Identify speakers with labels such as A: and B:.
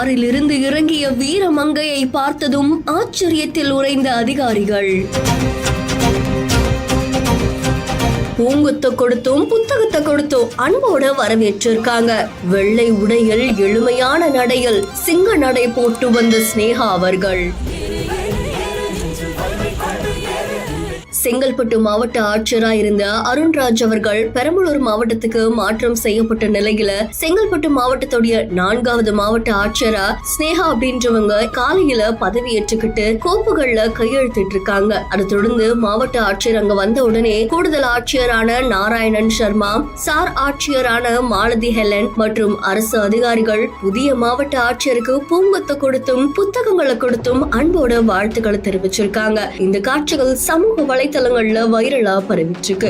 A: காரில் இருந்து இறங்கிய வீரமங்கையை பார்த்ததும் ஆச்சரியத்தில் உறைந்த அதிகாரிகள். பூங்குத்த கொடுத்தும் புத்தகத்தை கொடுத்தும் அன்போட வரவேற்றிருக்காங்க. வெள்ளை உடையில் எளிமையான நடையில் சிங்க நடை போட்டு வந்த ஸ்னேகா அவர்கள் செங்கல்பட்டு மாவட்ட ஆட்சியரா இருந்த அருண்ராஜ் அவர்கள் பெரம்பலூர் மாவட்டத்துக்கு மாற்றம் செய்யப்பட்ட நிலையில செங்கல்பட்டு மாவட்டத்துடைய 4வது மாவட்ட ஆட்சியரா ஸ்னேகா அப்படின்றவங்க காலையில பதவி ஏற்றுக்கிட்டு கோப்புகள்ல கையெழுத்திட்டு இருக்காங்க. அதை தொடர்ந்து மாவட்ட ஆட்சியர் அங்க வந்த உடனே கூடுதல் ஆட்சியரான நாராயணன் சர்மா, சார் ஆட்சியரான மாலதி ஹெலன் மற்றும் அரசு அதிகாரிகள் புதிய மாவட்ட ஆட்சியருக்கு பூங்கொத்தை கொடுத்தும் புத்தகங்களை கொடுத்தும் அன்போட வாழ்த்துக்களை தெரிவிச்சிருக்காங்க. இந்த காட்சிகள் சமூக வலைத்தளங்கள்ல வைரலா பரவிட்டு இருக்கு.